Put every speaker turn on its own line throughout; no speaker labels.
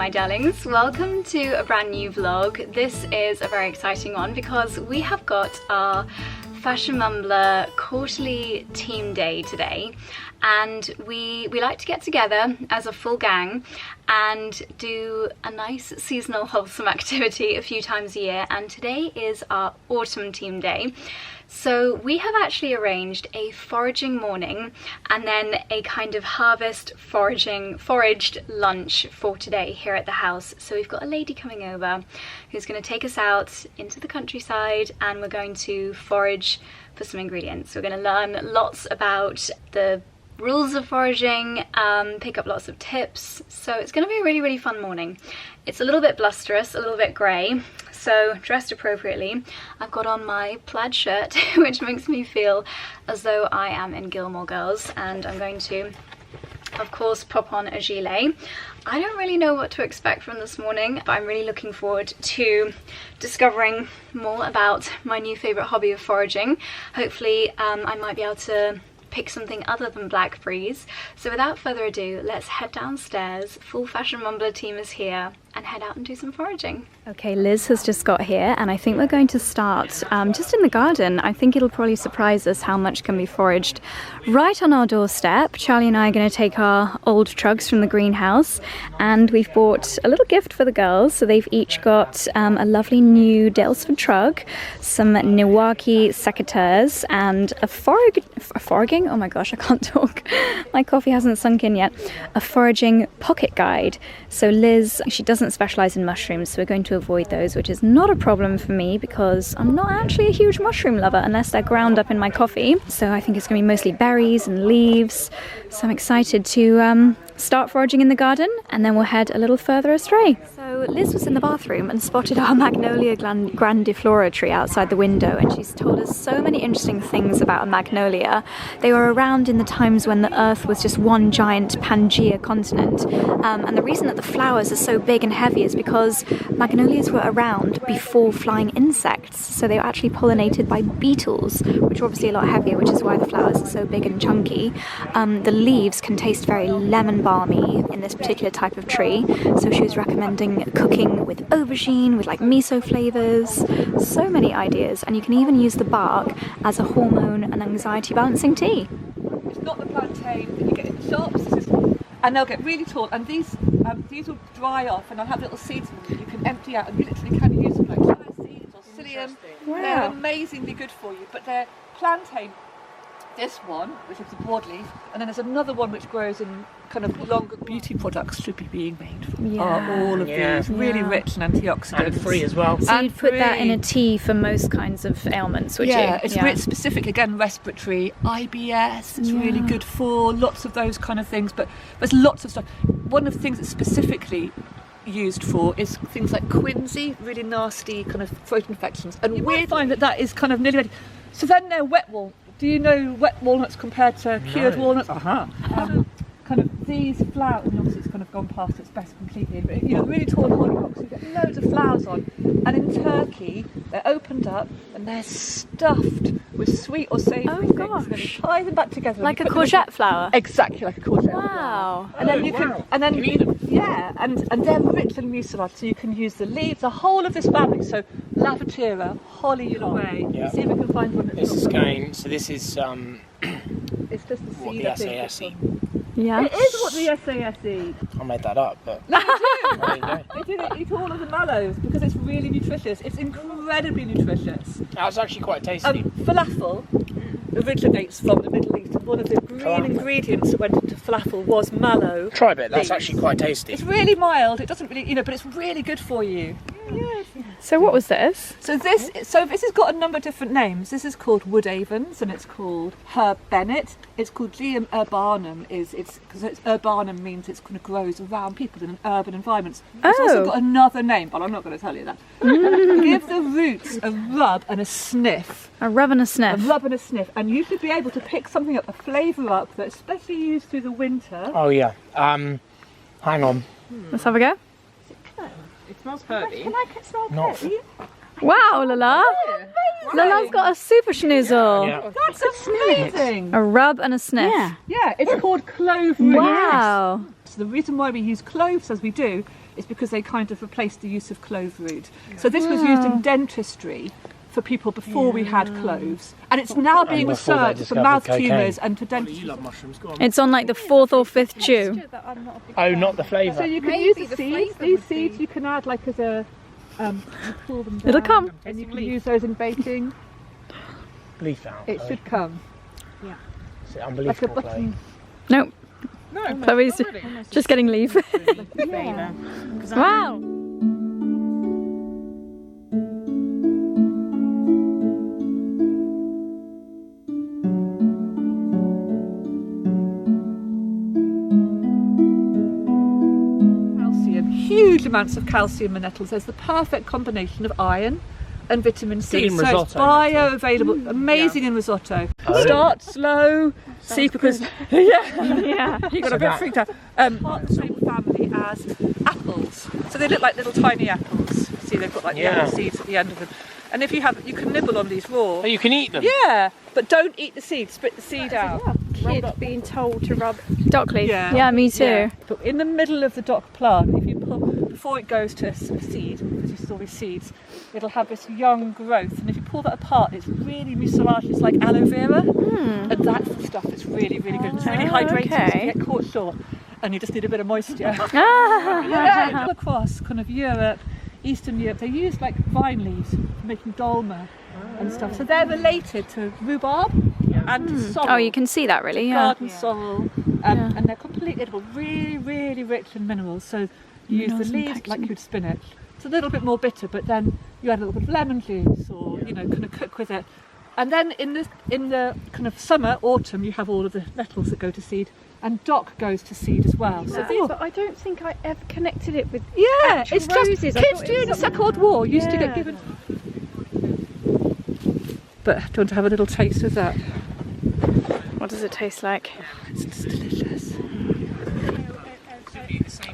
my darlings, welcome to a brand new vlog. This is a very exciting one because we have got our Fashion Mumbler quarterly team day today, and we like to get together as a full gang and do a nice seasonal wholesome activity a few times a year, and today is our autumn team day. So we have actually arranged a foraging morning and then a kind of harvest foraged lunch for today here at the house. So we've got a lady coming over who's going to take us out into the countryside, and we're going to forage for some ingredients. We're going to learn lots about the rules of foraging, pick up lots of tips. So it's going to be a really fun morning. It's a little bit blusterous, a little bit grey, so dressed appropriately. I've got on my plaid shirt which makes me feel as though I am in Gilmore Girls, and I'm going to of course pop on a gilet. I don't really know what to expect from this morning, but I'm really looking forward to discovering more about my new favourite hobby of foraging. Hopefully I might be able to pick something other than blackberries. So without further ado, let's head downstairs. Full Fashion Mumbler team is here, and head out and do some foraging. Okay, Liz has just got here, and I think we're going to start just in the garden. I think it'll probably surprise us how much can be foraged right on our doorstep. Charlie and I are going to take our old trugs from the greenhouse, and we've bought a little gift for the girls. So they've each got a lovely new Daylesford trug, some 𝑭𝒊𝒏𝒅 𝑴𝒆, and a foraging, oh my gosh, I can't talk. My coffee hasn't sunk in yet. A foraging pocket guide. So Liz, she doesn't specialise in mushrooms, so we're going to avoid those, which is not a problem for me because I'm not actually a huge mushroom lover unless they're ground up in my coffee. So I think it's going to be mostly berries and leaves. So I'm excited to start foraging in the garden, and then we'll head a little further astray. So Liz was in the bathroom and spotted our Magnolia grandiflora tree outside the window, and she's told us so many interesting things about a magnolia. They were around in the times when the earth was just one giant Pangea continent, and the reason that the flowers are so big and heavy is because magnolias were around before flying insects, so they were actually pollinated by beetles, which are obviously a lot heavier, which is why the flowers are so big and chunky. The leaves can taste very lemon balmy in this particular type of tree, so she was recommending cooking with aubergine, with like miso flavors. So many ideas, and you can even use the bark as a hormone and anxiety balancing tea.
It's not the plantain that you get in the shops, and they'll get really tall, and these will dry off and they'll have little seeds in them that you can empty out, and you literally can use them like chia seeds or psyllium. Wow. They're amazingly good for you, but they're plantain. This one, which is a broadleaf, and then there's another one which grows in kind of longer beauty products should be being made from. Are all of these really rich in antioxidants.
And free as well.
So you'd put that in a tea for most kinds of ailments, would you?
It's really specific, again, respiratory, IBS, it's really good for lots of those kind of things, but there's lots of stuff. One of the things it's specifically used for is things like quinsy, really nasty kind of throat infections, and we find that is kind of nearly ready. So then they're wet walnuts. Do you know wet walnuts compared to cured walnuts? Kind of these flowers, and obviously it's kind of gone past its best completely, but you know, really tall hollyhocks, you get loads of flowers on, and in Turkey they're opened up and they're stuffed with sweet or savoury things, and then you tie them back together.
Like a courgette flower?
Exactly like a courgette flower.
Wow.
And then you can, and then and they're rich in mucilage, so you can use the leaves, the whole of this family, so lavatiera, holly away. See if we can find one that's
this is going, so this is
it's just the seed,
the 𝑭𝒆𝒂𝒕.
Yeah.
It is what the 𝑭𝒆𝒂𝒕 eat.
I made that up, but
No, they do. They did eat all of the mallows because it's really nutritious. It's incredibly nutritious.
that's actually quite tasty.
Falafel originates from the Middle East, and one of the green ingredients that went into falafel was mallow.
Try a bit, that's
leaves.
actually quite tasty.
It's really mild, it doesn't really, but it's really good for you. Yes.
So what was this?
So this has got a number of different names. This is called woodavens, and it's called herb Bennett. It's called Geum urbanum, because urbanum means it kind of grows around people in an urban environment. It's also got another name, but I'm not going to tell you that. Give the roots a rub and a sniff.
A rub and a sniff.
A rub and a sniff, and you should be able to pick something up, a flavour up that's especially used through the winter.
Oh yeah. Hang on.
Let's have a go.
It smells herby.
Can I smell
Not
it?
Wow, Lala. Lala's got a super schnoozle.
Yeah.
That's amazing.
A rub and a sniff.
Yeah, it's called clove root.
Wow.
So the reason why we use cloves as we do is because they kind of replaced the use of clove root. So this was used in dentistry for people before we had cloves, and it's now being
before they
researched for mouth
discovered
tumours
cocaine.
and for dentistry.
You love mushrooms, go on.
It's on like the 4th or 5th chew.
Oh, not the flavour.
So you can
Maybe
use
the
the seeds.
flavour
These
would
seeds
be-
you can add like as a, you pull them down,
It'll come.
and you can use those in baking.
Leaf out.
It should come.
It's
Like a
unbelievable.
button.
No,
No,
Chloe's just getting leaf.
flavour.
Wow.
Calcium, huge amounts of calcium in nettles. There's the perfect combination of iron and vitamin C.
Good in
So it's
risotto,
bioavailable, amazing in risotto.
Oh.
Start slow, see because yeah, you got
So
a bit
that-
freaked out. Part of the same family as apples, so they look like little tiny apples. See, they've got like
Yeah.
yellow seeds at the end of them. And if you have, you can nibble on these raw.
Oh, you can eat them.
Yeah, but don't eat the seed. Spit the seed out.
Kid being told to rub.
Dock leaf.
Yeah.
Yeah, me too.
Yeah. But in the middle of the dock plant, if you pull, before it goes to a seed, because you saw these seeds, it'll have this young growth, and if you pull that apart, it's really mucilage. It's like aloe vera, and that's the stuff that's really, really good. It's really hydrating, so
okay.
you get caught short, and you just need a bit of moisture.
Ah.
Yeah, all across kind of Europe, Eastern Europe, they use like vine leaves for making 𝑑olmă and stuff. So they're related to rhubarb and to sorrel.
Oh, you can see that really, yeah.
Garden sorrel, and they're completely edible, really, really rich in minerals. So you use
Minerals
the
and
leaves like
pectin.
you'd spinach. It's a little bit more bitter, but then you add a little bit of lemon juice, or you know, kind of cook with it. And then in the kind of summer, autumn, you have all of the nettles that go to seed, and dock goes to seed as well. So they all,
But I don't think I ever connected it with.
yeah,
actual
it's just
roses. I
kids
thought it
during the
was
Second World War used to get
Yeah.
given. But do you want to have a little taste of that?
What does it taste like?
It's just delicious.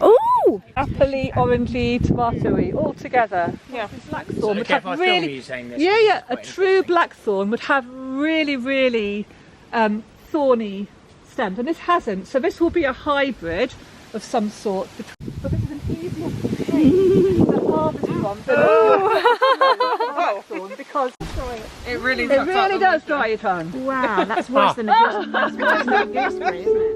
Ooh!
Appley, orangey, tomatoey, all together.
Yeah.
Blackthorn would
Okay, if I
have
film
really,
you saying this,
yeah,
it's
yeah. A
quite
true blackthorn would have really, really thorny stems, and this hasn't. So this will be a hybrid of some sort. But this is an easier to harvest from than blackthorn because
It really
it really does dry your tongue.
Wow, that's worse than a gooseberry. That's worse than a gooseberry, isn't it?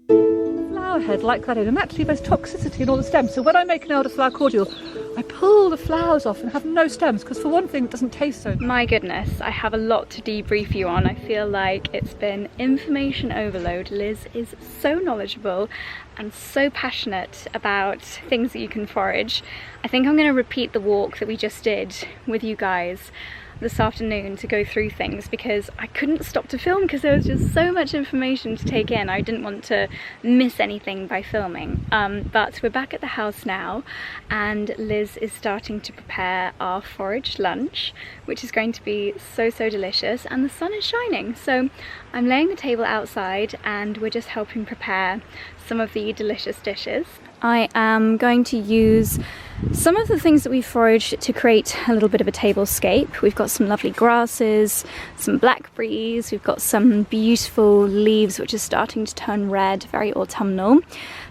Flower head like that in, and actually there's toxicity in all the stems. So when I make an elderflower cordial, I pull the flowers off and have no stems, because for one thing it doesn't taste so good.
My goodness, I have a lot to debrief you on. I feel like it's been information overload. Liz is so knowledgeable and so passionate about things that you can forage. I think I'm going to repeat the walk that we just did with you guys this afternoon to go through things, because I couldn't stop to film because there was just so much information to take in. I didn't want to miss anything by filming. But we're back at the house now, and Liz is starting to prepare our foraged lunch, which is going to be so delicious, and the sun is shining. So I'm laying the table outside and we're just helping prepare some of the delicious dishes. I am going to use some of the things that we've foraged to create a little bit of a tablescape. We've got some lovely grasses, some blackberries, we've got some beautiful leaves which are starting to turn red, very autumnal.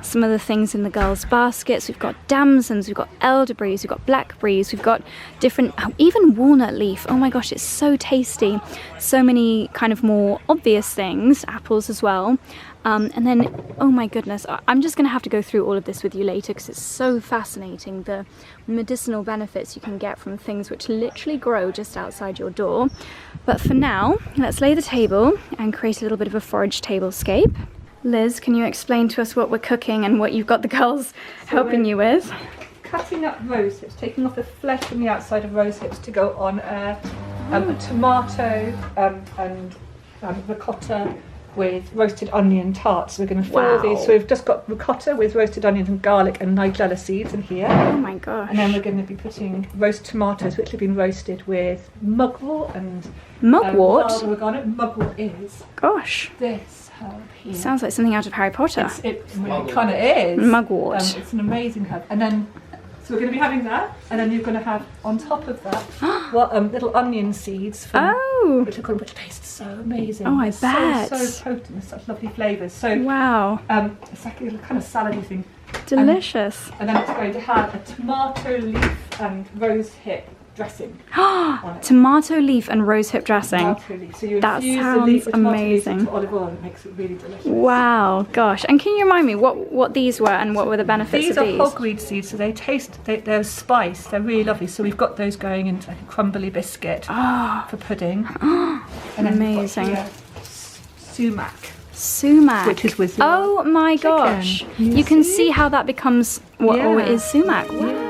Some of the things in the girls' baskets, we've got damsons, we've got elderberries, we've got blackberries, we've got different, even walnut leaf. Oh my gosh, it's so tasty. So many kind of more obvious things, apples as well. And then, oh my goodness, I'm just going to have to go through all of this with you later because it's so fascinating, the medicinal benefits you can get from things which literally grow just outside your door. But for now, let's lay the table and create a little bit of a forage tablescape. Liz, can you explain to us what we're cooking and what you've got the girls helping you with?
Cutting up rose hips, taking off the flesh from the outside of rose hips to go on a tomato and ricotta with roasted onion tarts. We're going to fill these. So we've just got ricotta with roasted onions and garlic and nigella seeds in here.
Oh my gosh.
And then we're going to be putting roast tomatoes, which have been roasted with mugwort and
Mugwort?
wild oregano. Mugwort is
Gosh,
this herb here.
sounds like something out of Harry Potter.
It really kind of is.
Mugwort.
It's an amazing herb. And then So we're going to be having that, and then you're going to have on top of that little onion seeds, which taste so amazing.
Oh, I
They're
bet.
So potent, there's such lovely flavours. So
Wow.
it's like a little kind of salady thing.
Delicious.
And then it's going to have a tomato leaf and rosehip dressing on it.
Tomato leaf and rosehip dressing.
Tomato leaf. So you
That
infuse
sounds
the tomato leaf
amazing.
into olive oil, and it makes it really delicious.
Wow, gosh. And can you remind me what these were and what were the benefits
These
of
are
these?
hogweed seeds, so they're spiced, they're really lovely. So we've got those going into like a crumbly biscuit for pudding. And then
Amazing.
we've got here sumac.
Sumac.
Which is with your
oh my
chicken.
gosh.
Can
You can see how that becomes what
Yeah.
is sumac. Wow.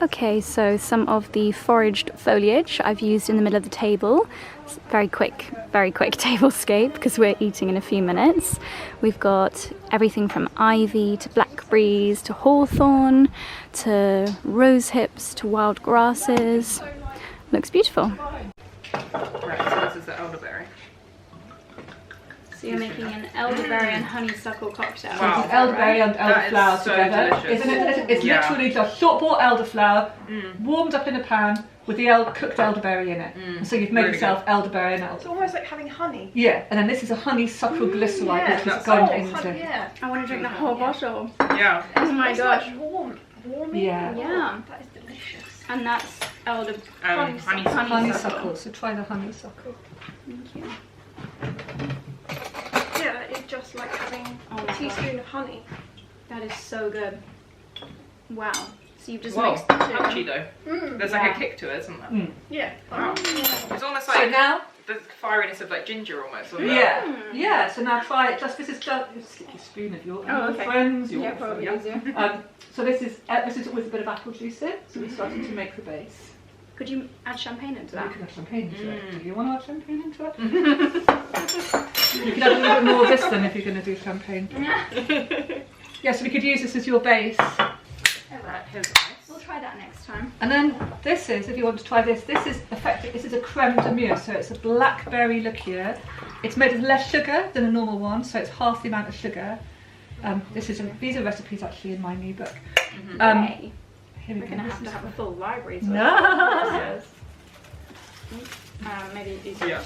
Okay, so some of the foraged foliage I've used in the middle of the table. It's very quick tablescape because we're eating in a few minutes. We've got everything from ivy to blackberries to hawthorn to rosehips to wild grasses. Looks beautiful.
Right, so this is the elderberry.
So you're making an elderberry and honeysuckle cocktail.
Wow.
Elderberry and
That is
elderflower
so
together.
delicious.
Isn't it? It's
Yeah.
literally just short bought elderflower, warmed up in a pan with the cooked elderberry in it. And so you've made
Really
yourself elderberry and
It's almost like having honey.
Yeah, and then this is a honeysuckle glyceride,
Yeah,
which has
that's
gone
honey,
into.
yeah.
I want to drink the whole bottle.
Yeah.
Oh my
It's
gosh.
like warm.
Yeah.
Yeah.
That is delicious.
And that's
Honeysuckle.
Honeysuckle, so try the honeysuckle.
Thank you.
Yeah, it's just like having
Oh my
a teaspoon of honey.
That is so good. Wow. So you've just
Whoa,
mixed the two.
punchy though. There's like a kick to it, isn't there?
Yeah.
Wow. It's almost
So
like
now,
the fieriness of like ginger almost. Or
yeah. So now try it. This is just you stick your spoon at your friends. Your
Yeah, probably easier.
So this is with a bit of apple juice in. So we're starting to make the base.
Could you add champagne into
You
that?
can add champagne into it. Do you want to add champagne into it? You can add a little bit more of this then if you're going to do champagne. Yeah, so we could use this as your base.
Here's ice.
We'll try that next time.
And then this is, if you want to try this, this is a creme de mûre, so it's a blackberry liqueur. It's made with less sugar than a normal one, so it's half the amount of sugar. These are recipes actually in my new book.
Okay.
Here we
We're
go.
going to have to have a full library. So
No.
maybe these.
Yeah.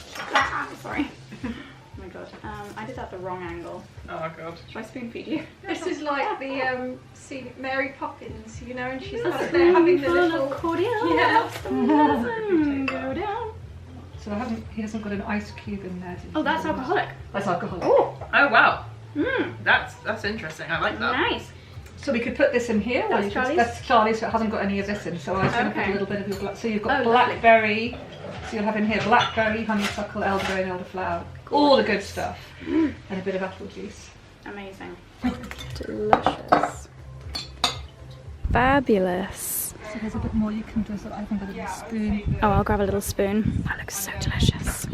Sorry. Oh my god. I did that the wrong angle.
Oh god.
Should I spoon feed you?
This is like the see Mary Poppins, you know, and she's they're having the little
cordial.
Yeah.
Go down.
So he hasn't got an ice cube in there.
Oh, that's alcoholic.
That's alcoholic.
Oh wow. That's interesting. I like that.
Nice.
So we could put this in here.
That's Charlie's?
That's Charlie's, so it hasn't got any of this in. So I was going to put
Okay.
a little bit of your so you've got
Oh, lovely.
blackberry. So you'll have in here blackberry, honeysuckle, elderberry, and elderflower. All the good stuff. And a bit of apple juice.
Amazing. Delicious. Fabulous.
So there's a bit more you can do. So I think a little spoon.
Oh, I'll grab a little spoon. That looks so delicious.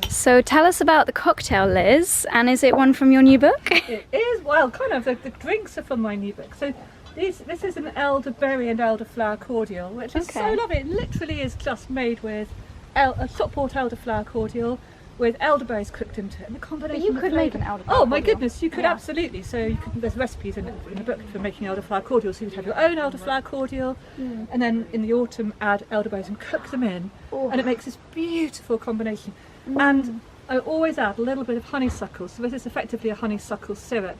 So tell us about the cocktail, Liz, and is it one from your new book?
It is, well, kind of. The drinks are from my new book. So this is an elderberry and elderflower cordial, which is so
Okay.
lovely. It literally is just made with a shop-bought elderflower cordial with elderberries cooked into it, and the combination.
But you
of
could make an
flavour.
elderflower
Oh my
cordial.
goodness, you could absolutely. So you could, there's recipes in the book for making elderflower cordial. So you'd have your own elderflower cordial, and then in the autumn add elderberries and cook them in, and it makes this beautiful combination. And I always add a little bit of honeysuckle. So this is effectively a honeysuckle syrup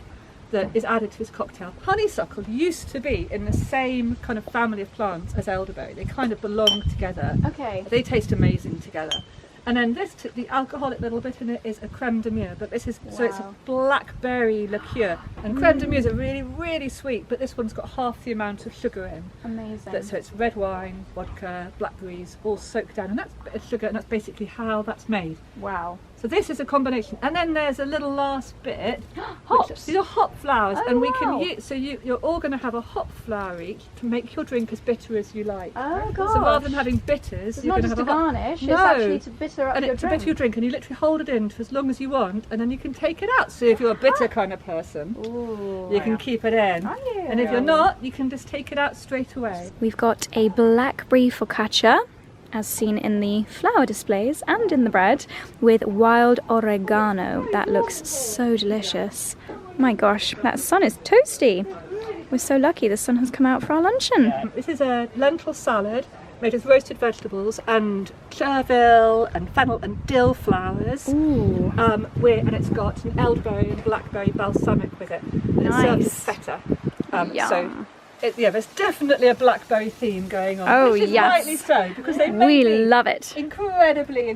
that is added to this cocktail. Honeysuckle used to be in the same kind of family of plants as elderberry. They kind of belong together.
Okay.
They taste amazing together. And then this, the alcoholic little bit in it is a creme de mûre, but this is, so it's a
Wow.
blackberry liqueur. And creme de mûres are really, really sweet, but this one's got half the amount of sugar in.
Amazing.
So it's red wine, vodka, blackberries, all soaked down, and that's a bit of sugar, and that's basically how that's made.
Wow.
So this is a combination, and then there's a little last bit.
Hops.
These are hop flowers,
Oh,
and we can
wow.
use. So you're all going to have a hop flower each to make your drink as bitter as you like.
Oh god.
So rather than having bitters,
it's
you're
not
going to
just
have
a
a hop.
garnish,
No.
it's actually to bitter
bitter up
and
your
it's a bit of your drink, and you literally hold it in for as long as you want, and then you can take it out. So if you're a bitter kind of person, you can keep it in. And if you're not, you can just take it out straight away.
We've got a blackberry focaccia, as seen in the flower displays and in the bread, with wild oregano. That looks so delicious. My gosh, that sun is toasty. We're so lucky the sun has come out for our luncheon.
This is a lentil salad made with roasted vegetables and chervil and fennel and dill flowers.
Ooh.
And it's got an elderberry and blackberry balsamic with it. And it's served with feta. So there's definitely a blackberry theme going on.
Oh,
which is
yes.
rightly so, because they
We
make
love it.
incredibly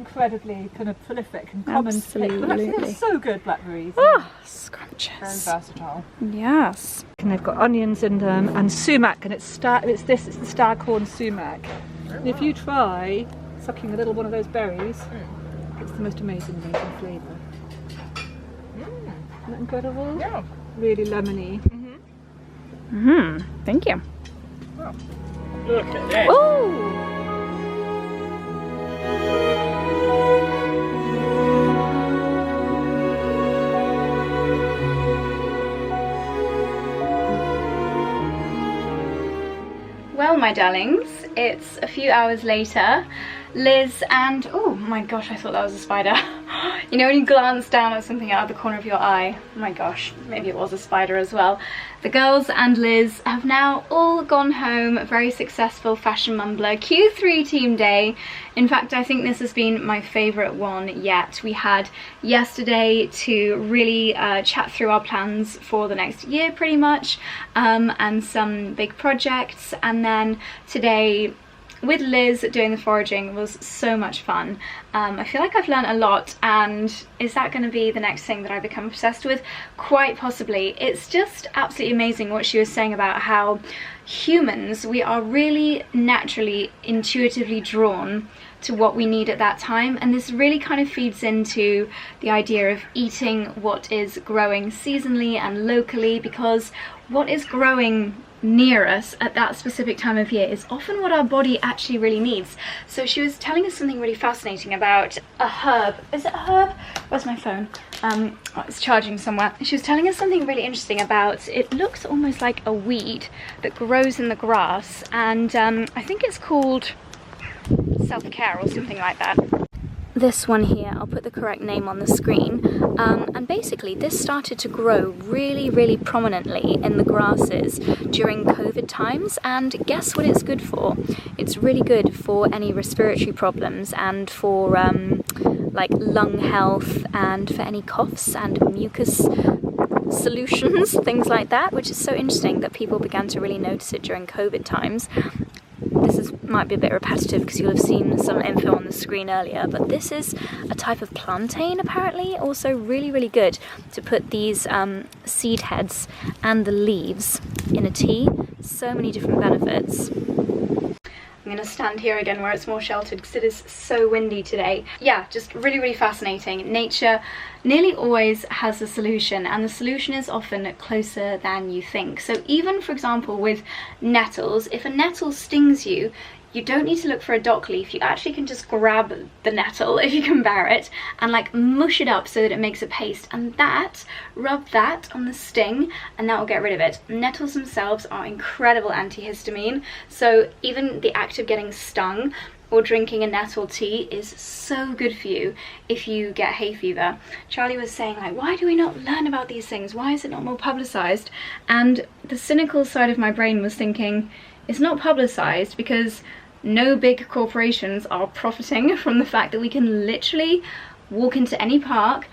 kind of prolific and common to pick. But actually they're so good, blackberries.
Oh, scrumptious.
Very versatile.
Yes.
And they've got onions in them and sumac, and it's the staghorn sumac. And if you try sucking a little one of those berries, it's the most amazing flavour. Isn't that incredible?
Yeah.
Really lemony.
Thank you.
Oh, look at this.
Ooh. Well, my darlings, it's a few hours later. Liz and, oh my gosh, I thought that was a spider. You know when you glance down at something out of the corner of your eye? Oh my gosh, maybe it was a spider as well. The girls and Liz have now all gone home. Very successful Fashion Mumbler Q3 team day. In fact, I think this has been my favourite one yet. We had yesterday to really chat through our plans for the next year pretty much, and some big projects, and then today with Liz doing the foraging was so much fun. I feel like I've learned a lot, and is that going to be the next thing that I become obsessed with? Quite possibly. It's just absolutely amazing what she was saying about how humans, we are really naturally, intuitively drawn to what we need at that time, and this really kind of feeds into the idea of eating what is growing seasonally and locally, because what is growing near us at that specific time of year is often what our body actually really needs. So she was telling us something really fascinating about a herb. Is it a herb? Where's my phone? Oh, it's charging somewhere. She was telling us something really interesting about, it looks almost like a weed that grows in the grass, and I think it's called self-care or something like that. This one here, I'll put the correct name on the screen, and basically this started to grow really prominently in the grasses during COVID times, and guess what it's good for? It's really good for any respiratory problems and for like lung health and for any coughs and mucus solutions, things like that, which is so interesting that people began to really notice it during COVID times. This might be a bit repetitive because you'll have seen some info on the screen earlier, but this is a type of plantain apparently, also really good to put these seed heads and the leaves in a tea. So many different benefits. I'm going to stand here again where it's more sheltered because it is so windy today. Yeah, just really fascinating. Nature nearly always has a solution, and the solution is often closer than you think. So even, for example, with nettles, if a nettle stings you, you don't need to look for a dock leaf. You actually can just grab the nettle, if you can bear it, and like mush it up so that it makes a paste, and rub that on the sting, and that will get rid of it. Nettles themselves are incredible antihistamine, so even the act of getting stung or drinking a nettle tea is so good for you if you get hay fever. Charlie was saying, like, why do we not learn about these things? Why is it not more publicised? And the cynical side of my brain was thinking, it's not publicised because no big corporations are profiting from the fact that we can literally walk into any park,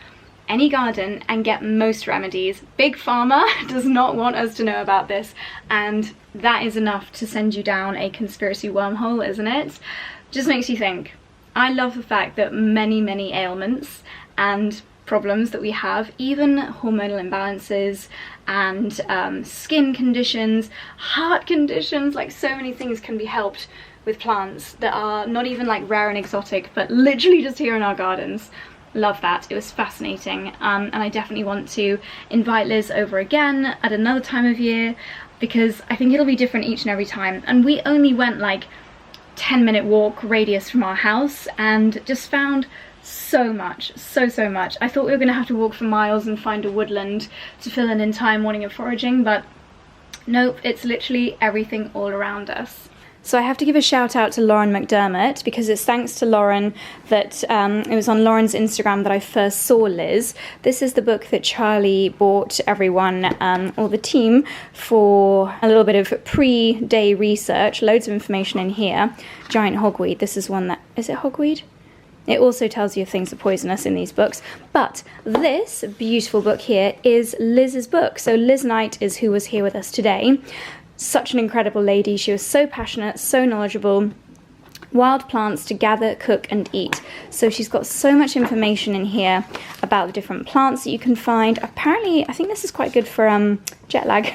any garden, and get most remedies. Big Pharma does not want us to know about this, and that is enough to send you down a conspiracy wormhole, isn't it? Just makes you think. I love the fact that many ailments and problems that we have, even hormonal imbalances and skin conditions, heart conditions, like so many things can be helped with plants that are not even like rare and exotic, but literally just here in our gardens. Love that. It was fascinating, and I definitely want to invite Liz over again at another time of year because I think it'll be different each and every time. And we only went like 10-minute walk radius from our house, and just found so much, so much. I thought we were going to have to walk for miles and find a woodland to fill in time morning of foraging, but nope, it's literally everything all around us. So I have to give a shout out to Lauren McDermott, because it's thanks to Lauren that it was on Lauren's Instagram that I first saw Liz. This is the book that Charlie bought everyone, or the team, for a little bit of pre-day research. Loads of information in here. Giant hogweed. This is one that... Is it hogweed? It also tells you if things are poisonous in these books. But this beautiful book here is Liz's book. So Liz Knight is who was here with us today. Such an incredible lady. She was so passionate, so knowledgeable. Wild plants to gather, cook and eat. So she's got so much information in here about the different plants that you can find. Apparently, I think this is quite good for jet lag.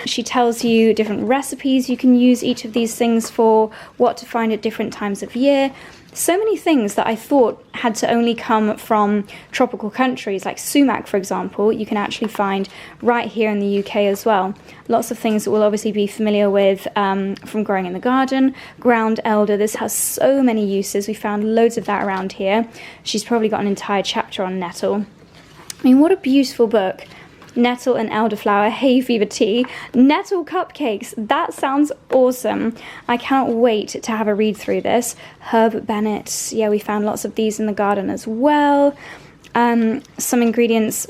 She tells you different recipes you can use each of these things for, what to find at different times of year. So many things that I thought had to only come from tropical countries, like sumac, for example, you can actually find right here in the UK as well. Lots of things that we'll obviously be familiar with from growing in the garden. Ground elder, this has so many uses. We found loads of that around here. She's probably got an entire chapter on nettle. I mean, what a beautiful book. Nettle and elderflower, hay fever tea, nettle cupcakes. That sounds awesome. I cannot wait to have a read through this. Herb Bennett, yeah, we found lots of these in the garden as well. Some ingredients,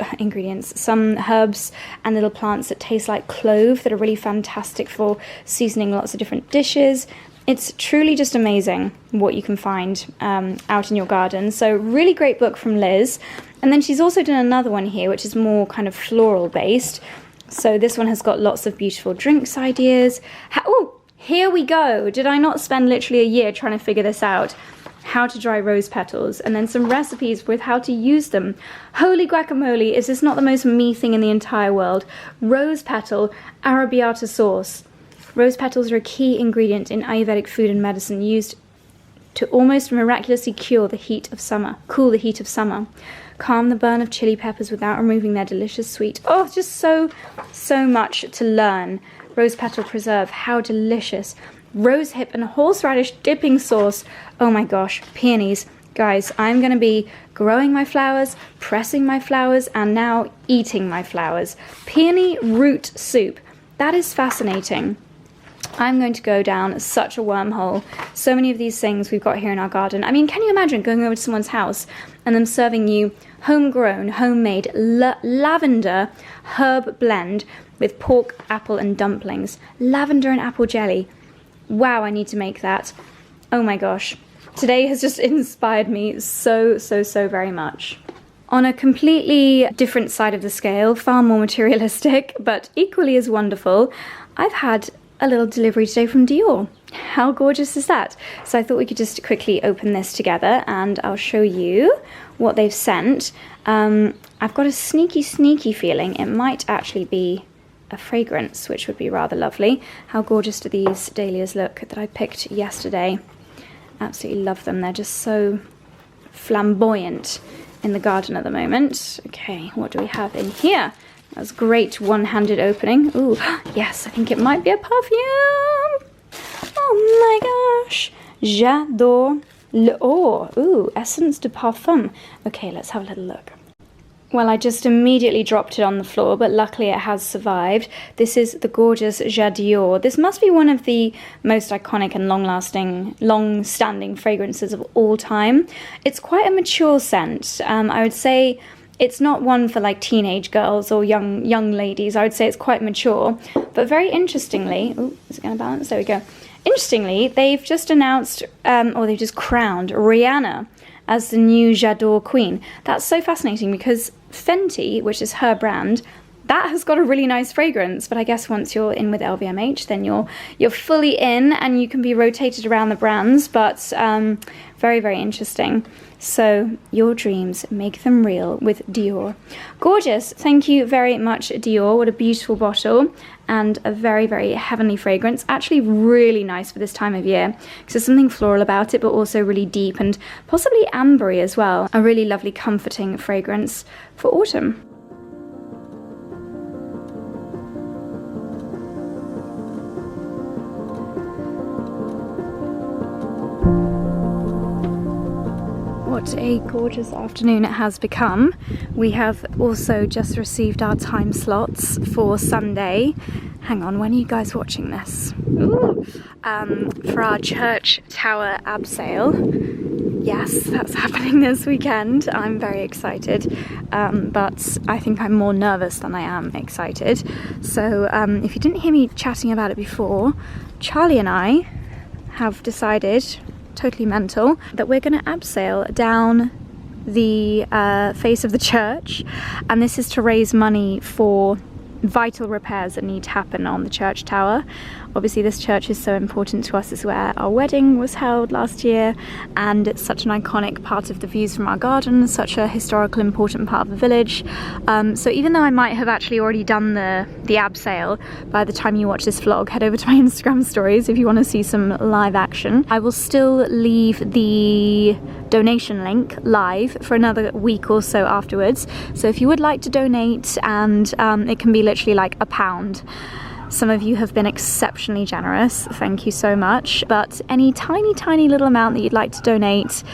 some herbs and little plants that taste like clove that are really fantastic for seasoning lots of different dishes. It's truly just amazing what you can find out in your garden. So really great book from Liz. And then she's also done another one here, which is more kind of floral based. So this one has got lots of beautiful drinks ideas. Oh, here we go. Did I not spend literally a year trying to figure this out? How to dry rose petals, and then some recipes with how to use them. Holy guacamole, is this not the most me thing in the entire world? Rose petal arrabbiata sauce. Rose petals are a key ingredient in Ayurvedic food and medicine, used to almost miraculously cool the heat of summer. Calm the burn of chili peppers without removing their delicious sweet. Oh, just so much to learn. Rose petal preserve, how delicious. Rosehip and horseradish dipping sauce. Oh my gosh, peonies. Guys, I'm going to be growing my flowers, pressing my flowers, and now eating my flowers. Peony root soup. That is fascinating. I'm going to go down such a wormhole. So many of these things we've got here in our garden. I mean, can you imagine going over to someone's house and them serving you homegrown, homemade lavender herb blend with pork, apple and dumplings. Lavender and apple jelly. Wow, I need to make that. Oh my gosh. Today has just inspired me so very much. On a completely different side of the scale, far more materialistic, but equally as wonderful, I've had a little delivery today from Dior. How gorgeous is that? So I thought we could just quickly open this together and I'll show you what they've sent. I've got a sneaky feeling it might actually be a fragrance, which would be rather lovely. How gorgeous do these dahlias look that I picked yesterday? Absolutely love them. They're just so flamboyant in the garden at the moment. Okay, what do we have in here? That's great one-handed opening. Ooh, yes, I think it might be a perfume. Oh my gosh. J'adore l'eau. Ooh, essence de parfum. Okay, let's have a little look. Well, I just immediately dropped it on the floor, but luckily it has survived. This is the gorgeous J'adore. This must be one of the most iconic and long-standing fragrances of all time. It's quite a mature scent. I would say it's not one for like teenage girls or young ladies. I would say it's quite mature. But very interestingly, ooh, is it going to balance? There we go. Interestingly, they've just announced, or they've just crowned Rihanna as the new J'adore queen. That's so fascinating because Fenty, which is her brand, that has got a really nice fragrance, but I guess once you're in with LVMH, then you're fully in and you can be rotated around the brands, but very interesting. So your dreams, make them real with Dior. Gorgeous. Thank you very much, Dior. What a beautiful bottle and a very heavenly fragrance. Actually really nice for this time of year because there's something floral about it, but also really deep and possibly ambery as well. A really lovely comforting fragrance for autumn. What a gorgeous afternoon it has become. We have also just received our time slots for Sunday. Hang on, when are you guys watching this? For our church tower abseil. Yes, that's happening this weekend. I'm very excited, but I think I'm more nervous than I am excited. So if you didn't hear me chatting about it before, Charlie and I have decided, totally mental, that we're going to abseil down the face of the church, and this is to raise money for vital repairs that need to happen on the church tower. Obviously this church is so important to us. It's where our wedding was held last year, and it's such an iconic part of the views from our garden, such a historical important part of the village. So even though I might have actually already done the abseil by the time you watch this vlog, head over to my Instagram stories if you want to see some live action. I will still leave the donation link live for another week or so afterwards. So if you would like to donate, and it can be literally like £1. Some of you have been exceptionally generous, thank you so much. But any tiny little amount that you'd like to donate,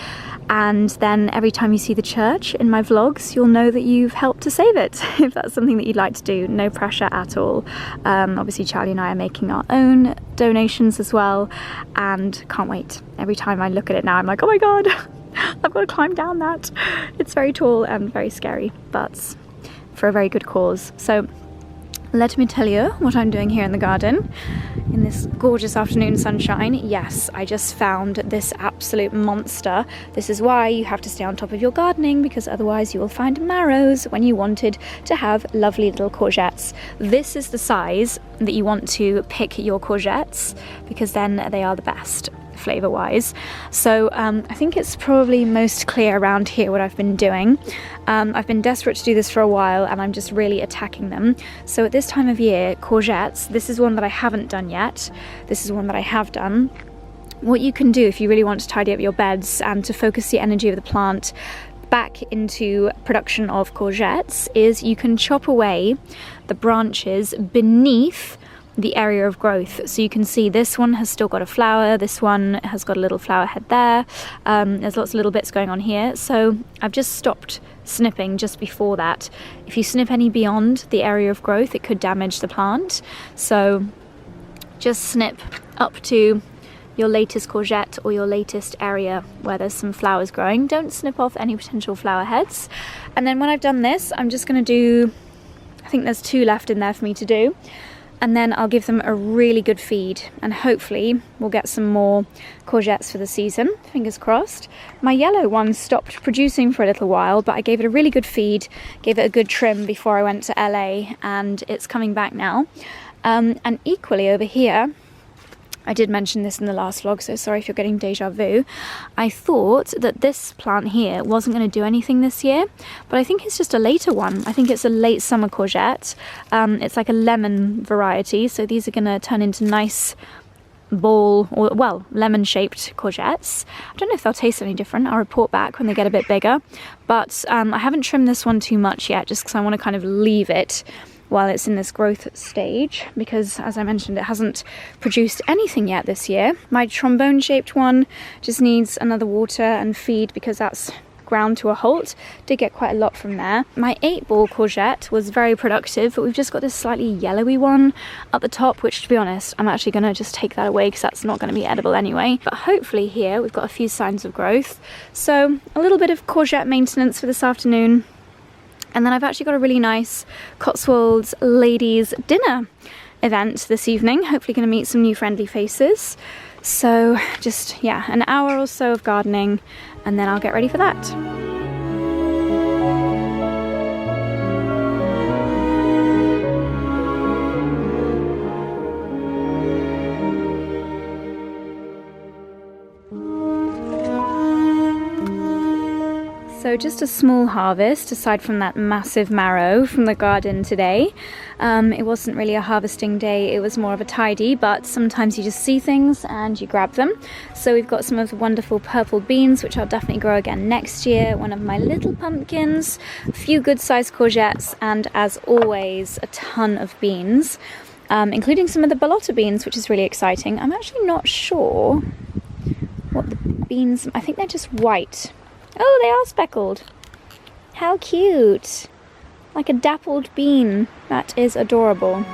and then every time you see the church in my vlogs, you'll know that you've helped to save it. If that's something that you'd like to do, no pressure at all. Obviously Charlie and I are making our own donations as well, and can't wait. Every time I look at it now, I'm like, oh my god, I've got to climb down that. It's very tall and very scary, but for a very good cause. So let me tell you what I'm doing here in the garden in this gorgeous afternoon sunshine. Yes, I just found this absolute monster. This is why you have to stay on top of your gardening, because otherwise you will find marrows when you wanted to have lovely little courgettes. This is the size that you want to pick your courgettes, because then they are the best flavor wise. So I think it's probably most clear around here what I've been doing. I've been desperate to do this for a while, and I'm just really attacking them. So at this time of year, courgettes, this is one that I haven't done yet. This is one that I have done. What you can do if you really want to tidy up your beds and to focus the energy of the plant back into production of courgettes is you can chop away the branches beneath the area of growth. So you can see this one has still got a flower, this one has got a little flower head there, there's lots of little bits going on here. So I've just stopped snipping just before that. If you snip any beyond the area of growth, it could damage the plant. So just snip up to your latest courgette or your latest area where there's some flowers growing. Don't snip off any potential flower heads. And then when I've done this, I'm just going to do, I think there's 2 left in there for me to do, and then I'll give them a really good feed, and hopefully we'll get some more courgettes for the season, fingers crossed. My yellow one stopped producing for a little while, but I gave it a really good feed, gave it a good trim before I went to LA, and it's coming back now. And equally over here, I did mention this in the last vlog, so sorry if you're getting deja vu. I thought that this plant here wasn't going to do anything this year, but I think it's just a later one. I think it's a late summer courgette. It's like a lemon variety, so these are going to turn into nice ball, or well, lemon shaped courgettes. I don't know if they'll taste any different. I'll report back when they get a bit bigger, but I haven't trimmed this one too much yet, just because I want to kind of leave it while it's in this growth stage, because as I mentioned, it hasn't produced anything yet this year. My trombone shaped one just needs another water and feed, because that's ground to a halt. Did get quite a lot from there. My 8-ball courgette was very productive, but we've just got this slightly yellowy one at the top, which, to be honest, I'm actually going to just take that away because that's not going to be edible anyway. But hopefully here we've got a few signs of growth. So a little bit of courgette maintenance for this afternoon. And then I've actually got a really nice Cotswolds ladies dinner event this evening. Hopefully going to meet some new friendly faces. So just, yeah, an hour or so of gardening, and then I'll get ready for that. So just a small harvest aside from that massive marrow from the garden today. It wasn't really a harvesting day, it was more of a tidy, but sometimes you just see things and you grab them. So we've got some of the wonderful purple beans, which I'll definitely grow again next year, one of my little pumpkins, a few good sized courgettes, and as always a ton of beans, including some of the balota beans, which is really exciting. I'm actually not sure what the beans, I think they're just white. Oh, they are speckled. How cute. Like a dappled bean. That is adorable.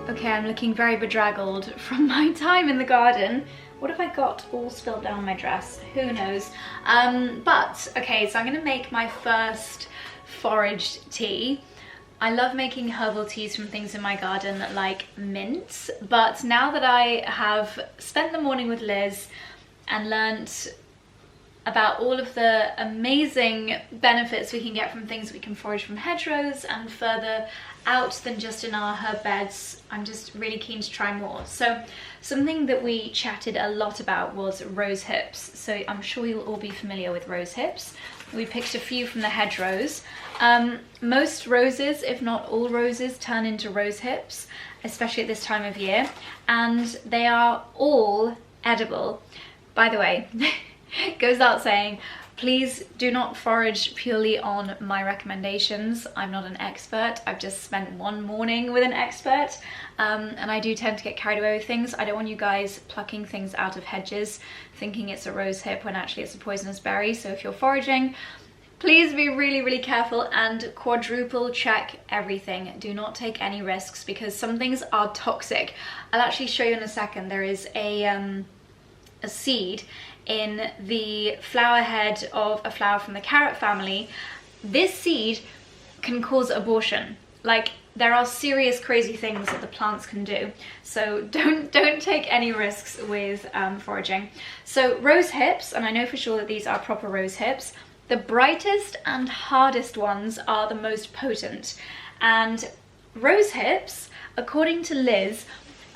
Okay, I'm looking very bedraggled from my time in the garden. What have I got all spilled down my dress? Who knows? But, okay, so I'm gonna make my first foraged tea. I love making herbal teas from things in my garden like mint, but now that I have spent the morning with Liz and learnt about all of the amazing benefits we can get from things we can forage from hedgerows and further out than just in our herb beds, I'm just really keen to try more. So something that we chatted a lot about was rose hips. So I'm sure you'll all be familiar with rose hips. We picked a few from the hedgerows. Most roses, if not all roses, turn into rose hips, especially at this time of year, and they are all edible. By the way, it goes without saying, please do not forage purely on my recommendations. I'm not an expert. I've just spent one morning with an expert, and I do tend to get carried away with things. I don't want you guys plucking things out of hedges thinking it's a rose hip when actually it's a poisonous berry. So if you're foraging, please be really, really careful and quadruple check everything. Do not take any risks because some things are toxic. I'll actually show you in a second. There is a seed in the flower head of a flower from the carrot family. This seed can cause abortion. Like, there are serious crazy things that the plants can do. So don't take any risks with foraging. So rose hips, and I know for sure that these are proper rose hips, the brightest and hardest ones are the most potent. And rose hips, according to Liz,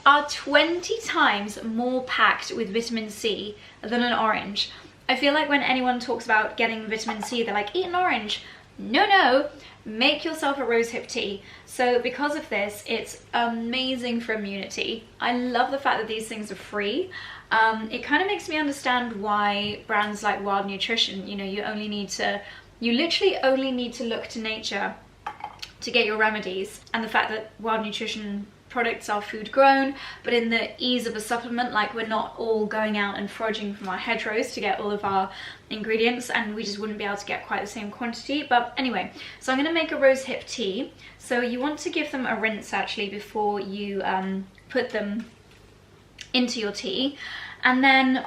are 20 times more packed with vitamin C than an orange. I feel like when anyone talks about getting vitamin C, they're like, eat an orange. No, make yourself a rosehip tea. So because of this, it's amazing for immunity. I love the fact that these things are free. It kind of makes me understand why brands like Wild Nutrition, you know, you literally only need to look to nature to get your remedies. And the fact that Wild Nutrition products are food grown, but in the ease of a supplement, like we're not all going out and foraging from our hedgerows to get all of our ingredients, and we just wouldn't be able to get quite the same quantity. But anyway, so I'm going to make a rosehip tea. So you want to give them a rinse actually before you put them into your tea, and then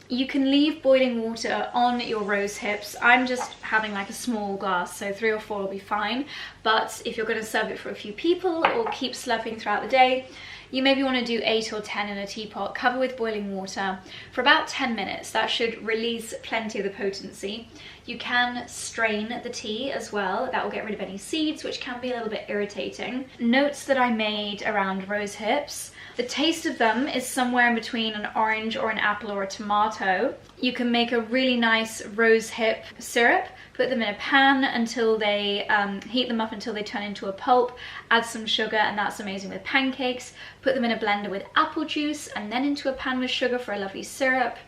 you can leave boiling water on your rose hips. I'm just having like a small glass, so 3 or 4 will be fine. But if you're going to serve it for a few people or keep slurping throughout the day, you maybe want to do 8 or 10 in a teapot, cover with boiling water for about 10 minutes. That should release plenty of the potency. You can strain the tea as well. That will get rid of any seeds, which can be a little bit irritating. Notes that I made around rose hips. The taste of them is somewhere in between an orange or an apple or a tomato. You can make a really nice rosehip syrup, put them in a pan until they, heat them up until they turn into a pulp, add some sugar, and that's amazing with pancakes. Put them in a blender with apple juice and then into a pan with sugar for a lovely syrup.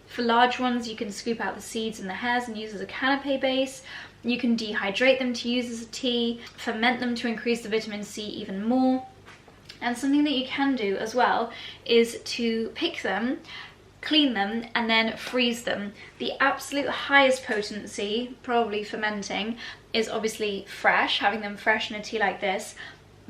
For large ones, you can scoop out the seeds and the hairs and use as a canapé base. You can dehydrate them to use as a tea, ferment them to increase the vitamin C even more. And something that you can do as well is to pick them, clean them, and then freeze them. The absolute highest potency, probably fermenting, is obviously fresh, having them fresh in a tea like this.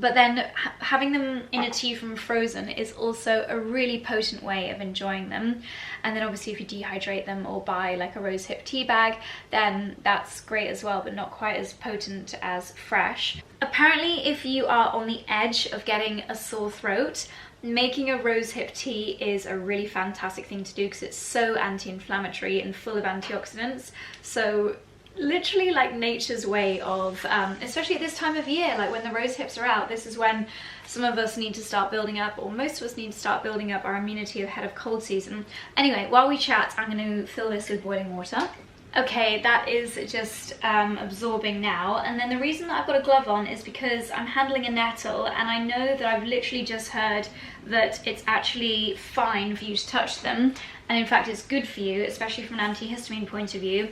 But then having them in a tea from frozen is also a really potent way of enjoying them. And then obviously if you dehydrate them or buy like a rosehip tea bag, then that's great as well, but not quite as potent as fresh. Apparently, if you are on the edge of getting a sore throat, making a rosehip tea is a really fantastic thing to do because it's so anti-inflammatory and full of antioxidants. So literally like nature's way of, especially at this time of year, like when the rose hips are out, this is when some of us need to start building up, or most of us need to start building up our immunity ahead of cold season. Anyway, while we chat, I'm going to fill this with boiling water. Okay, that is just absorbing now, and then the reason that I've got a glove on is because I'm handling a nettle, and I know that I've literally just heard that it's actually fine for you to touch them, and in fact it's good for you, especially from an antihistamine point of view.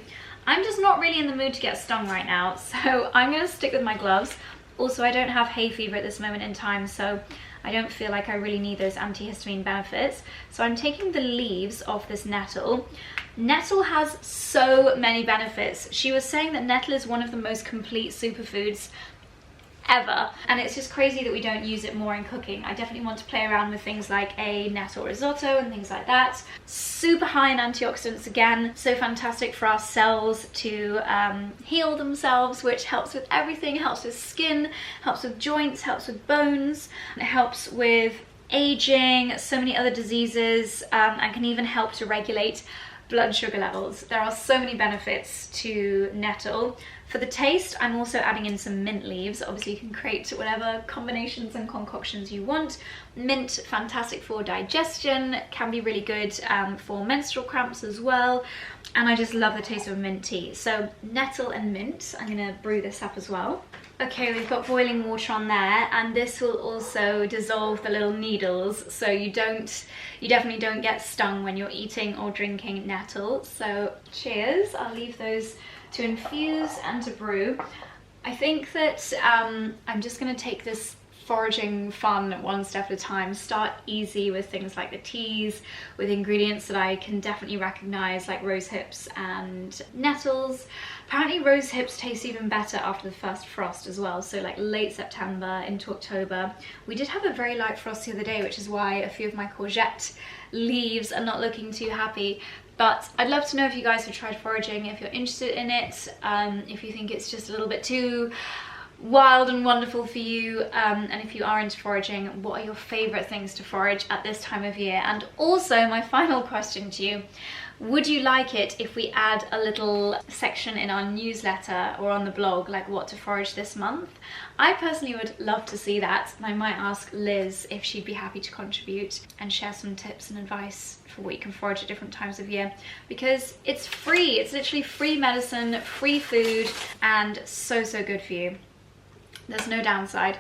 I'm just not really in the mood to get stung right now, so I'm going to stick with my gloves. Also, I don't have hay fever at this moment in time, so I don't feel like I really need those antihistamine benefits. So I'm taking the leaves off this nettle. Nettle has so many benefits. She was saying that nettle is one of the most complete superfoods ever, and it's just crazy that we don't use it more in cooking. I definitely want to play around with things like a nettle risotto and things like that. Super high in antioxidants again, so fantastic for our cells to heal themselves, which helps with everything. Helps with skin, helps with joints, helps with bones, and it helps with aging, so many other diseases, and can even help to regulate blood sugar levels. There are so many benefits to nettle. For the taste, I'm also adding in some mint leaves. Obviously you can create whatever combinations and concoctions you want. Mint, fantastic for digestion, can be really good for menstrual cramps as well. And I just love the taste of mint tea. So nettle and mint, I'm gonna brew this up as well. Okay, we've got boiling water on there, and this will also dissolve the little needles, so you definitely don't get stung when you're eating or drinking nettle. So cheers, I'll leave those to infuse and to brew. I think that I'm just gonna take this foraging fun one step at a time. Start easy with things like the teas, with ingredients that I can definitely recognize, like rose hips and nettles. Apparently rose hips taste even better after the first frost as well, so like late September into October. We did have a very light frost the other day, which is why a few of my courgette leaves are not looking too happy. But I'd love to know if you guys have tried foraging, if you're interested in it, if you think it's just a little bit too wild and wonderful for you, and if you are into foraging, what are your favorite things to forage at this time of year? And also, my final question to you, would you like it if we add a little section in our newsletter or on the blog, like what to forage this month? I personally would love to see that, and I might ask Liz if she'd be happy to contribute and share some tips and advice for what you can forage at different times of year, because it's free. It's literally free medicine, free food, and so good for you. There's no downside,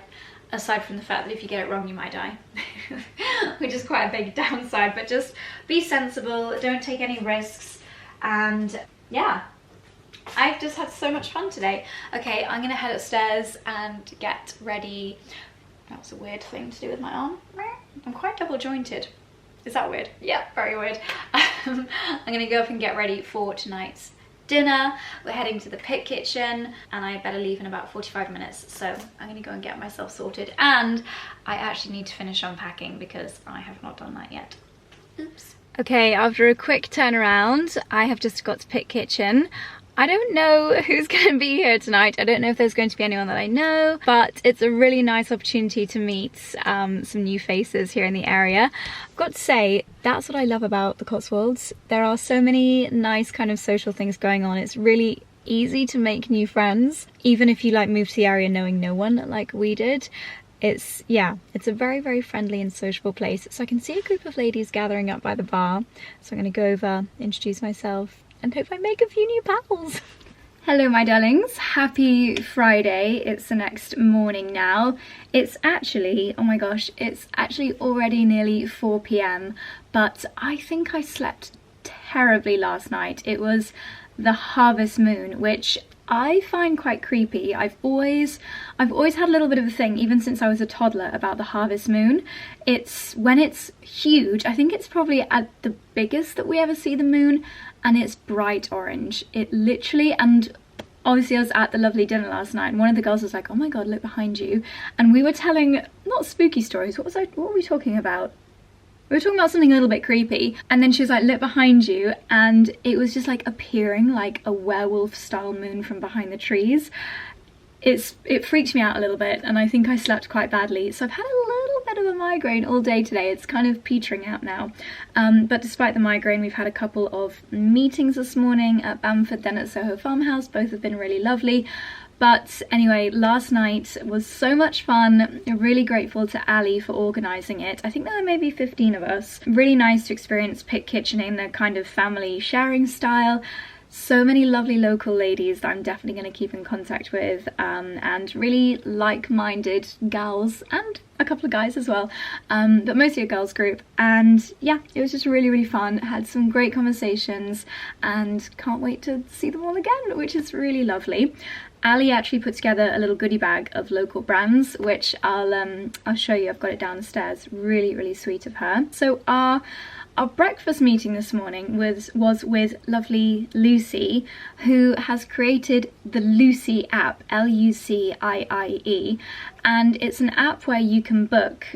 aside from the fact that if you get it wrong you might die, which is quite a big downside. But just be sensible, don't take any risks, and yeah, I've just had so much fun today. Okay, I'm gonna head upstairs and get ready. That was a weird thing to do with my arm. I'm quite double jointed. Is that weird? Yeah, very weird. I'm gonna go up and get ready for tonight's dinner. We're heading to the pit kitchen, and I better leave in about 45 minutes, so I'm gonna go and get myself sorted. And I actually need to finish unpacking because I have not done that yet. Oops. Okay, after a quick turnaround, I have just got to pit kitchen. I don't know who's going to be here tonight. I don't know if there's going to be anyone that I know, but it's a really nice opportunity to meet some new faces here in the area. I've got to say, that's what I love about the Cotswolds. There are so many nice kind of social things going on. It's really easy to make new friends, even if you like move to the area knowing no one like we did. It's a very friendly and sociable place. So I can see a group of ladies gathering up by the bar. So I'm going to go over, introduce myself, and hope I make a few new pals. Hello my darlings, happy Friday. It's the next morning now. It's actually, oh my gosh, it's actually already nearly 4 p.m, but I think I slept terribly last night. It was the harvest moon, which I find quite creepy. I've always had a little bit of a thing, even since I was a toddler, about the harvest moon. When it's huge, I think it's probably at the biggest that we ever see the moon, and it's bright orange. It literally, and obviously I was at the lovely dinner last night, and one of the girls was like, oh my god, look behind you. And we were telling, not spooky stories, what were we talking about? We were talking about something a little bit creepy, and then she was like, look behind you, and it was just like appearing like a werewolf style moon from behind the trees. It freaked me out a little bit, and I think I slept quite badly, so I've had a little bit of a migraine all day today. It's kind of petering out now, but despite the migraine, we've had a couple of meetings this morning at Bamford, then at Soho Farmhouse. Both have been really lovely. But anyway, last night was so much fun. Really grateful to Ali for organising it. I think there were maybe 15 of us. Really nice to experience pit kitchening in the kind of family sharing style. So many lovely local ladies that I'm definitely going to keep in contact with, and really like-minded gals, and a couple of guys as well, but mostly a girls group. And yeah, it was just really fun. Had some great conversations and can't wait to see them all again, which is really lovely. Ali actually put together a little goodie bag of local brands, which I'll show you. I've got it downstairs. Really, really sweet of her. So our breakfast meeting this morning was with lovely Lucie, who has created the Lucie app, Lucie, and it's an app where you can book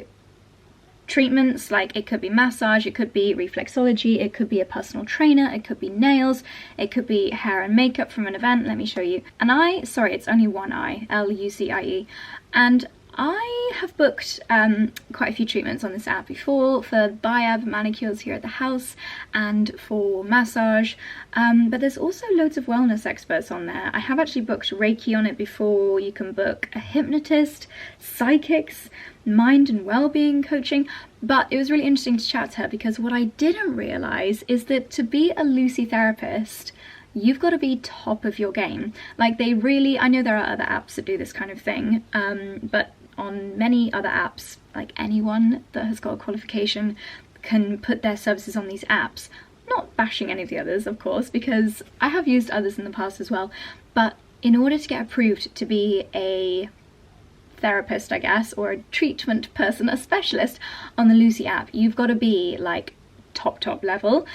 treatments. Like, it could be massage, it could be reflexology, it could be a personal trainer, it could be nails, it could be hair and makeup from an event. Let me show you. And sorry, it's only one I, Lucie, and I have booked quite a few treatments on this app before, for 𝑭𝒊𝒏𝒅 manicures here at the house and for massage, but there's also loads of wellness experts on there. I have actually booked Reiki on it before. You can book a hypnotist, psychics, mind and well-being coaching. But it was really interesting to chat to her, because what I didn't realise is that to be a Lucie therapist, you've got to be top of your game. Like, they really, I know there are other apps that do this kind of thing, but on many other apps, like, anyone that has got a qualification can put their services on these apps. Not bashing any of the others, of course, because I have used others in the past as well, but in order to get approved to be a therapist, I guess, or a treatment person, a specialist on the Lucie app, you've got to be like top level,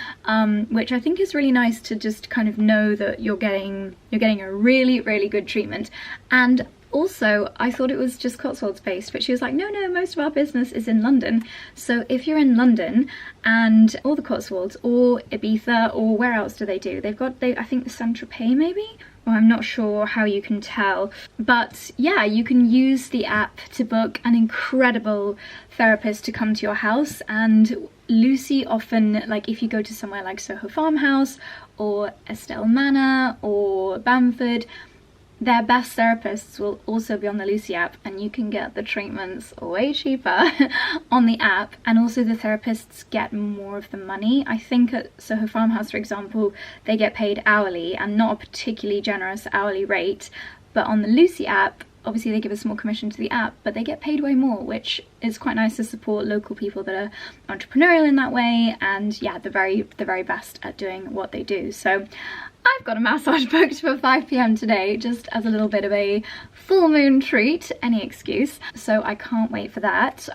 which I think is really nice, to just kind of know that you're getting a really, really good treatment. And also, I thought it was just Cotswolds based, but she was like, no, most of our business is in London. So if you're in London and or the Cotswolds or Ibiza, or where else do they do? I think the 𝑭𝒊𝒏𝒅 maybe? Well, I'm not sure how you can tell, but yeah, you can use the app to book an incredible therapist to come to your house. And Lucie often, like, if you go to somewhere like Soho Farmhouse or Estelle Manor or Bamford, their best therapists will also be on the Lucie app, and you can get the treatments way cheaper on the app, and also the therapists get more of the money. I think at Soho Farmhouse, for example, they get paid hourly, and not a particularly generous hourly rate, but on the Lucie app, obviously they give a small commission to the app, but they get paid way more, which is quite nice to support local people that are entrepreneurial in that way, and yeah, the very best at doing what they do. So I've got a massage booked for 5 PM today, just as a little bit of a full moon treat, any excuse. So I can't wait for that.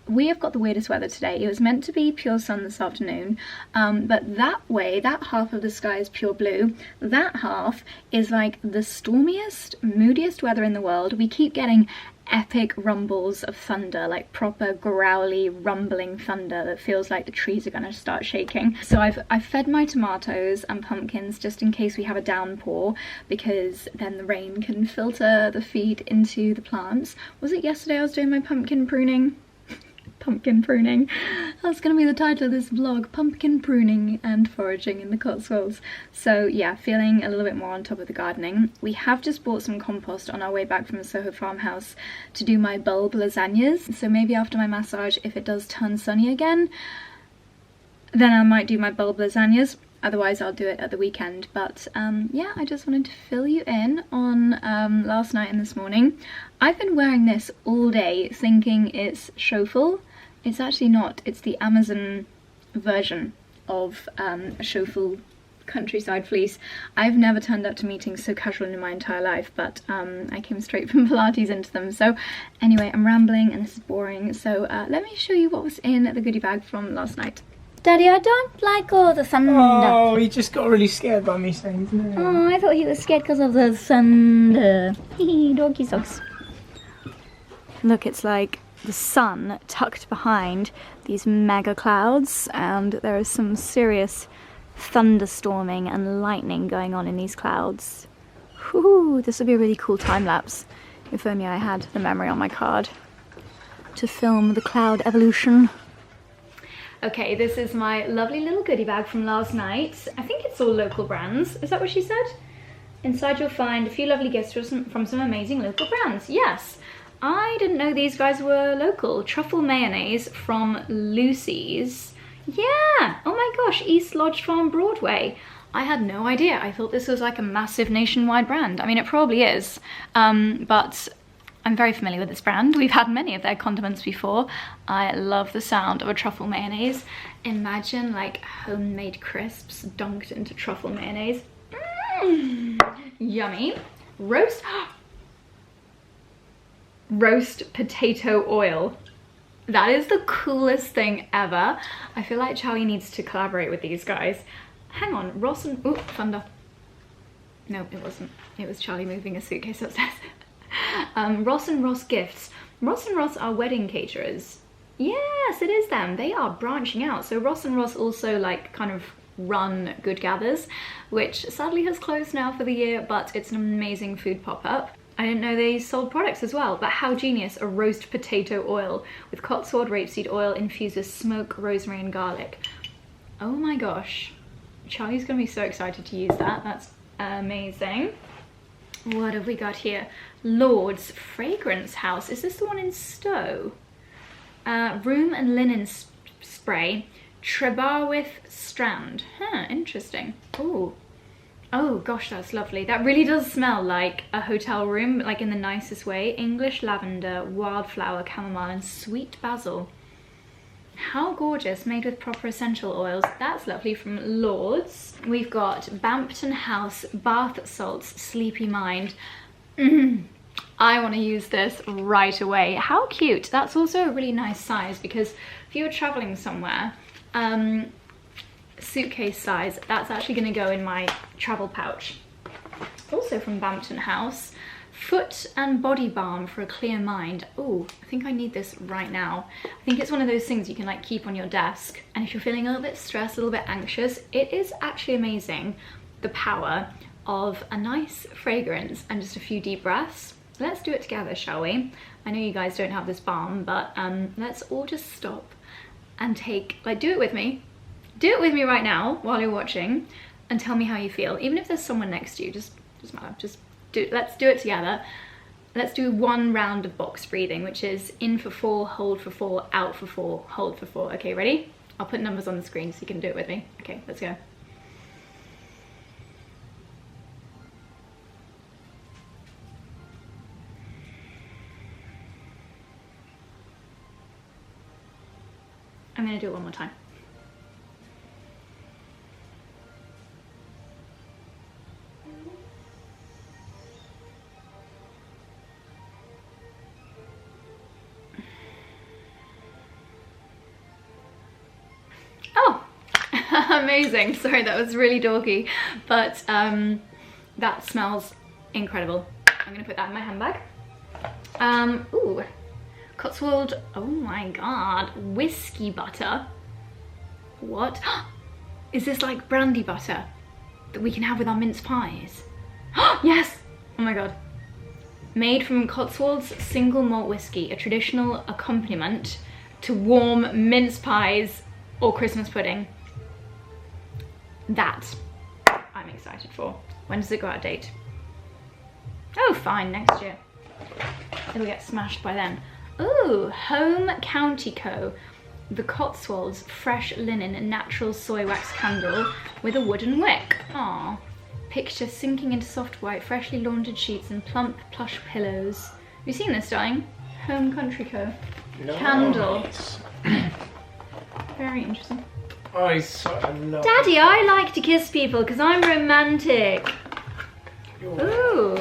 We have got the weirdest weather today. It was meant to be pure sun this afternoon, but that half of the sky is pure blue. That half is like the stormiest, moodiest weather in the world. We keep getting epic rumbles of thunder, like proper growly rumbling thunder that feels like the trees are going to start shaking. So I've fed my tomatoes and pumpkins just in case we have a downpour, because then the rain can filter the feed into the plants. Was it yesterday I was doing my pumpkin pruning? Pumpkin pruning. That's going to be the title of this vlog, pumpkin pruning and foraging in the Cotswolds. So yeah, feeling a little bit more on top of the gardening. We have just bought some compost on our way back from the Soho Farmhouse to do my bulb lasagnas. So maybe after my massage, if it does turn sunny again, then I might do my bulb lasagnas. Otherwise I'll do it at the weekend. But yeah, I just wanted to fill you in on last night and this morning. I've been wearing this all day thinking it's 𝑭𝒊𝒏𝒅. It's actually not. It's the Amazon version of a 𝑭𝒊𝒏𝒅 countryside fleece. I've never turned up to meetings so casual in my entire life, but I came straight from Pilates into them. So anyway, I'm rambling and this is boring. So let me show you what was in the goodie bag from last night. Daddy, I don't like all the thunder.
Oh, he just got really scared by me saying no.
Oh, I thought he was scared because of the thunder. Hee, doggy socks. Look, it's like the sun tucked behind these mega clouds, and there is some serious thunderstorming and lightning going on in these clouds. Whew, this would be a really cool time lapse if only I had the memory on my card to film the cloud evolution. Okay, this is my lovely little goodie bag from last night. I think it's all local brands. Is that what she said? Inside you'll find a few lovely gifts from some amazing local brands. Yes, I didn't know these guys were local. Truffle mayonnaise from Lucie's. Yeah, oh my gosh, East Lodge Farm Broadway. I had no idea. I thought this was like a massive nationwide brand. I mean, it probably is, but I'm very familiar with this brand. We've had many of their condiments before. I love the sound of a truffle mayonnaise. Imagine like homemade crisps dunked into truffle mayonnaise. Yummy. roast potato oil. That is the coolest thing ever. I feel like Charlie needs to collaborate with these guys. Hang on, Ross and... Ooh, thunder. No, it wasn't. It was Charlie moving a suitcase upstairs. Ross and Ross Gifts. Ross and Ross are wedding caterers. Yes, it is them. They are branching out. So Ross and Ross also like kind of run Good Gathers, which sadly has closed now for the year, but it's an amazing food pop-up. I didn't know they sold products as well, but how genius, a roast potato oil with Cotswold rapeseed oil infuses smoke, rosemary and garlic. Oh my gosh. Charlie's gonna be so excited to use that. That's amazing. What have we got here? Lord's Fragrance House. Is this the one in Stowe? Room and linen spray. Trebarwith Strand. Huh, interesting. Ooh. Oh gosh, that's lovely. That really does smell like a hotel room, like in the nicest way. English lavender, wildflower, chamomile and sweet basil. How gorgeous, made with proper essential oils. That's lovely from Lord's. We've got Bampton House Bath Salts Sleepy Mind. I want to use this right away. How cute. That's also a really nice size because if you're traveling somewhere, suitcase size, that's actually going to go in my travel pouch. Also from Bampton House, Foot and Body Balm for a Clear Mind. Oh, I think I need this right now. I think it's one of those things you can like keep on your desk, and if you're feeling a little bit stressed, a little bit anxious, it is actually amazing, the power of a nice fragrance and just a few deep breaths. Let's do it together, shall we? I know you guys don't have this balm, but let's all just stop and take, like, do it with me. Do it with me right now while you're watching and tell me how you feel. Even if there's someone next to you, just let's do it together. Let's do one round of box breathing, which is in for 4, hold for 4, out for 4, hold for 4. Okay, ready? I'll put numbers on the screen so you can do it with me. Okay, let's go. I'm gonna do it one more time. Oh, amazing. Sorry, that was really dorky, but that smells incredible. I'm gonna put that in my handbag. Ooh. Cotswold, oh my god, whiskey butter. What? Is this like brandy butter that we can have with our mince pies? Yes! Oh my god. Made from Cotswold's single malt whiskey, a traditional accompaniment to warm mince pies or Christmas pudding. That I'm excited for. When does it go out of date? Oh, fine, next year. It'll get smashed by then. Ooh, Home County Co. The Cotswolds Fresh Linen Natural Soy Wax Candle with a wooden wick. Aww. Picture sinking into soft white, freshly laundered sheets and plump plush pillows. Have you seen this, darling? Home Country Co.
No.
Candle. Very interesting.
Oh, he's so lovely.
Daddy, I like to kiss people because I'm romantic. Ooh.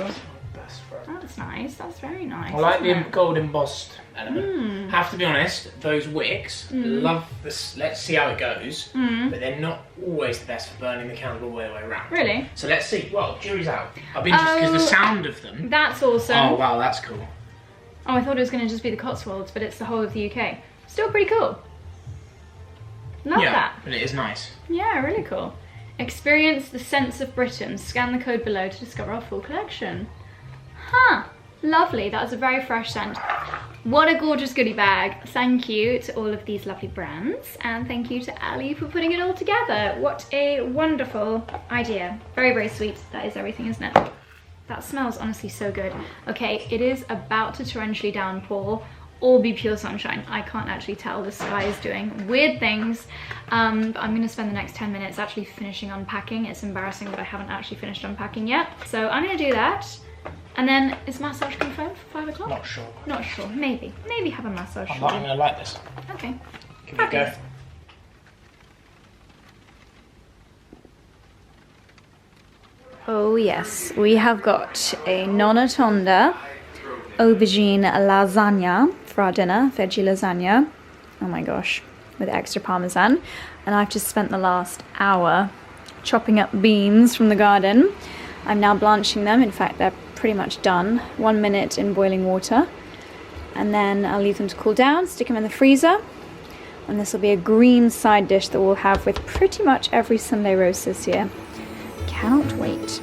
Best friend.
That's nice. That's very nice.
I like the
isn't it?
gold embossed element. Have to be honest, those wicks, love this. Let's see how it goes. But they're not always the best for burning the candle all the way around.
Really?
So let's see. Well, jury's out. I've been interested because the sound of them.
That's awesome.
Oh wow, that's cool.
Oh, I thought it was going to just be the Cotswolds, but it's the whole of the UK. Still pretty cool. Love that.
But it is nice.
Yeah, really cool. Experience the sense of Britain. Scan the code below to discover our full collection. Huh. Lovely. That was a very fresh scent. What a gorgeous goodie bag. Thank you to all of these lovely brands. And thank you to Ali for putting it all together. What a wonderful idea. Very, very sweet. That is everything, isn't it? That smells honestly so good. Okay, it is about to torrentially downpour or be pure sunshine. I can't actually tell. The sky is doing weird things. But I'm going to spend the next 10 minutes actually finishing unpacking. It's embarrassing that I haven't actually finished unpacking yet. So I'm going to do that. And then, is massage confirmed for 5 o'clock?
Not sure.
Not sure. Maybe. Maybe have a massage.
I'm not gonna like this.
Okay.
Give it a go.
Oh yes, we have got a nonna tonda aubergine lasagna for our dinner, veggie lasagna. Oh my gosh, with extra parmesan. And I've just spent the last hour chopping up beans from the garden. I'm now blanching them. In fact, they're pretty much done. 1 minute in boiling water. And then I'll leave them to cool down, stick them in the freezer. And this will be a green side dish that we'll have with pretty much every Sunday roast this year. Cannot wait.